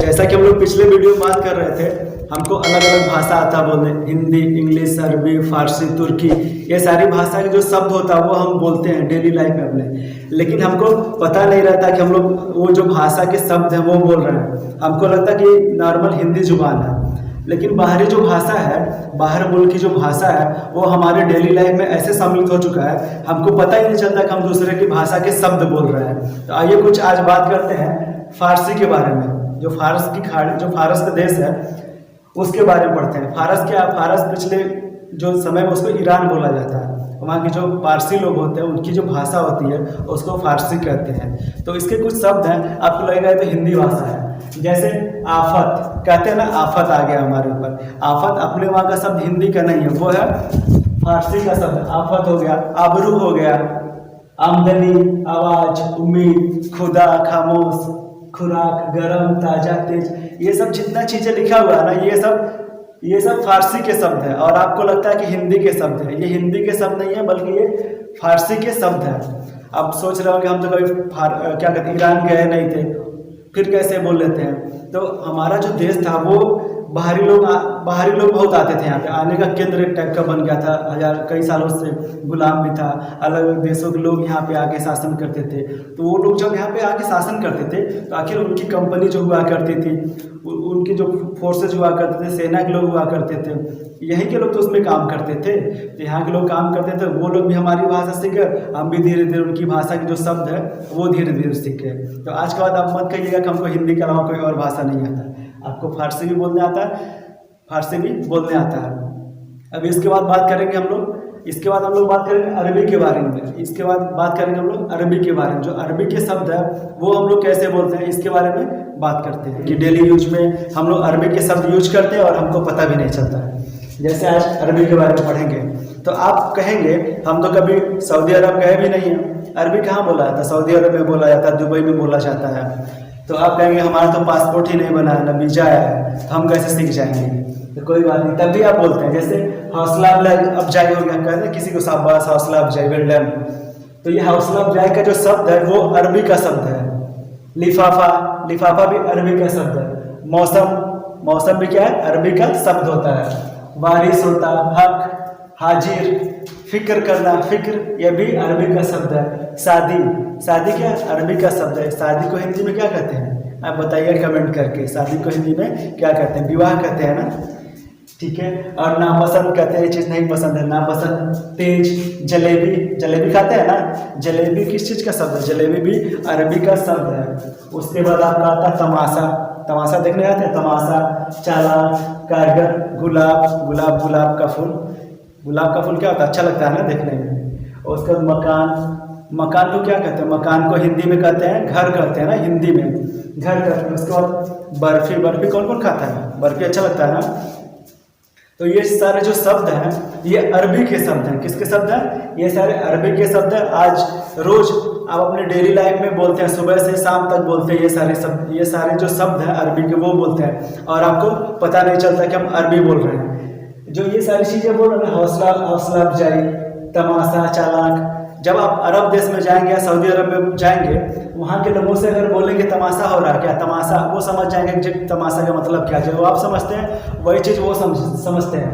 जैसा कि हम लोग पिछले वीडियो में बात कर रहे थे, हमको अलग अलग भाषा आता बोलने, हिंदी, इंग्लिश, अरबी, फारसी, तुर्की, ये सारी भाषा के जो शब्द होता है वो हम बोलते हैं डेली लाइफ में अपने। लेकिन हमको पता नहीं रहता कि हम लोग वो जो भाषा के शब्द हैं वो बोल रहे हैं। हमको लगता कि नॉर्मल हिंदी जुबान है, लेकिन बाहरी जो भाषा है, बाहर मुल्क की जो भाषा है, वो हमारे डेली लाइफ में ऐसे सम्मिलित हो चुका है, हमको पता ही नहीं चलता कि हम दूसरे की भाषा के शब्द बोल रहे हैं। तो आइए कुछ आज बात करते हैं फारसी के बारे में। जो फारस की खाड़ी, जो फारस का देश है, उसके बारे में पढ़ते हैं। फारस क्या, फारस पिछले जो समय में उसको ईरान बोला जाता है। वहाँ के जो पारसी लोग होते हैं, उनकी जो भाषा होती है उसको फारसी कहते हैं। तो इसके कुछ शब्द हैं, आपको लगेगा तो हिंदी भाषा है। जैसे आफत कहते हैं ना, आफत आ गया हमारे ऊपर। आफत अपने वहाँ का शब्द हिंदी का नहीं है, वो है फारसी का शब्द। आफत हो गया, आबरू हो गया, आमदनी, आवाज, उम्मीद, खुदा, खामोश, खुराक, गरम, ताजा, तेज, ये सब जितना चीजें लिखा हुआ है ना, ये सब फारसी के शब्द है। और आपको लगता है कि हिंदी के शब्द है, ये हिंदी के शब्द नहीं है, बल्कि ये फारसी के शब्द है। अब सोच रहे हो कि हम तो कभी क्या कहते हैं, ईरान गए नहीं थे, फिर कैसे बोल लेते हैं। तो हमारा जो देश था वो बाहरी लोग बहुत आते थे यहाँ पे। आने का केंद्र एक टाइप का बन गया था। कई सालों से गुलाम भी था, अलग अलग देशों के लोग यहाँ पे आके शासन करते थे। तो वो लोग जब यहाँ पे आके शासन करते थे तो आखिर उनकी कंपनी जो हुआ करती थी, उनकी जो फोर्सेज हुआ करते थे, सेना के लोग हुआ करते थे, यहीं के लोग तो उसमें काम करते थे। तो यहाँ के लोग काम करते थे, वो लोग भी हमारी भाषा सीखे, हम भी धीरे धीरे उनकी भाषा के जो शब्द है वो धीरे धीरे सीखे। तो आज के बाद आप मत कहिएगा कि हमको हिंदी के अलावा कोई और भाषा नहीं आता। आपको फारसी भी बोलने आता है, फारसी भी बोलने आता है। अभी इसके बाद बात करेंगे हम लोग बात करेंगे अरबी के बारे में। इसके बाद बात करेंगे हम लोग अरबी के बारे में। जो अरबी के शब्द है वो हम लोग कैसे बोलते हैं, इसके बारे में बात करते हैं कि डेली यूज में हम लोग अरबी के शब्द यूज करते हैं और हमको पता भी नहीं चलता है। जैसे आज अरबी के बारे में पढ़ेंगे तो आप कहेंगे हम तो कभी सऊदी अरब गए भी नहीं हैं, अरबी कहाँ बोला जाता है? सऊदी अरब में बोला जाता है, दुबई में बोला जाता है। तो आप कहेंगे हमारा तो पासपोर्ट ही नहीं बना है, ना वीजा है, तो हम कैसे सीख जाएंगे? तो कोई बात नहीं, तब भी आप बोलते हैं। जैसे हौसला अफजाई हो गया, कहते हैं किसी को शाबाश, हौसला अफजाई, वेल डन। तो ये हौसला अफजाई का जो शब्द है वो अरबी का शब्द है। लिफाफा भी अरबी का शब्द है। मौसम भी क्या है, अरबी का शब्द होता है। बारिश होता, हक, हाजिर, फिक्र करना, फिक्र, ये भी अरबी का शब्द है। शादी क्या अरबी का शब्द है। शादी को हिंदी में क्या कहते हैं, आप बताइए कमेंट करके। शादी को हिंदी में क्या कहते हैं? विवाह कहते हैं ना, ठीक है। और नापसंद कहते हैं, ये चीज़ नहीं पसंद है, नापसंद। तेज, जलेबी खाते हैं ना, जलेबी किस चीज़ का शब्द है? जलेबी भी अरबी का शब्द है। उसके बाद आपका आता है तमाशा देखने आते हैं, तमाशा, चालाक, कारगर, गुलाब का फूल क्या होता है? अच्छा लगता है ना देखने में। और उसके बाद मकान को क्या कहते हैं? मकान को हिंदी में कहते हैं घर, कहते हैं ना हिंदी में, घर कहते हैं। उसके बाद बर्फी कौन खाता है? बर्फी अच्छा लगता है ना। तो ये सारे जो शब्द हैं ये अरबी के शब्द हैं। किसके शब्द हैं? ये सारे अरबी के शब्द हैं। आज रोज आप अपने डेली लाइफ में बोलते हैं, सुबह से शाम तक बोलते हैं ये सारे जो शब्द हैं अरबी के वो बोलते हैं, और आपको पता नहीं चलता कि हम अरबी बोल रहे हैं। जो ये सारी चीज़ें बोल रहे हैं, हौसला अफजाई, तमाशा, चालाक, जब आप अरब देश में जाएंगे या सऊदी अरब में जाएंगे, वहाँ के लोगों से अगर बोलेंगे तमाशा हो रहा है क्या, तमाशा, वो समझ जाएंगे कि तमाशा का मतलब क्या है। जो आप समझते हैं वही चीज़ वो समझते हैं।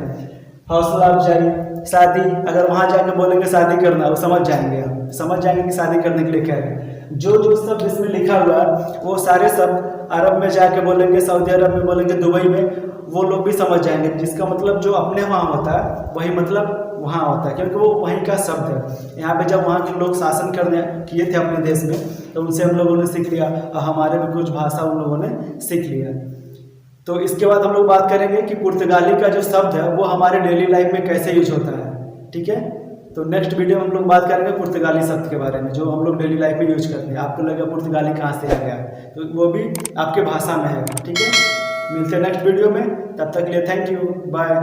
हौसला अफजाई, शादी, अगर वहाँ जाकर बोलेंगे शादी करना, वो समझ जाएंगे कि शादी करने के लिए क्या है। जो शब्द इसमें लिखा हुआ है वो सारे शब्द अरब में जाके बोलेंगे, सऊदी अरब में बोलेंगे, दुबई में, वो लोग भी समझ जाएंगे। जिसका मतलब जो अपने वहाँ होता है वही मतलब वहाँ होता है, क्योंकि वो वहीं का शब्द है। यहाँ पे जब वहाँ के लोग शासन किए थे अपने देश में, तो उनसे हम लोगों ने सीख लिया, और हमारे भी कुछ भाषा उन लोगों ने सीख लिया। तो इसके बाद हम लोग बात करेंगे कि पुर्तगाली का जो शब्द है वो हमारे डेली लाइफ में कैसे यूज होता है, ठीक है। तो नेक्स्ट वीडियो में हम लोग बात करेंगे पुर्तगाली शब्द के बारे में, जो हम लोग डेली लाइफ में यूज करते हैं। आपको लगेगा पुर्तगाली कहाँ से आ गया, तो वो भी आपके भाषा में है, ठीक है। मिलते हैं नेक्स्ट वीडियो में, तब तक के लिए थैंक यू, बाय।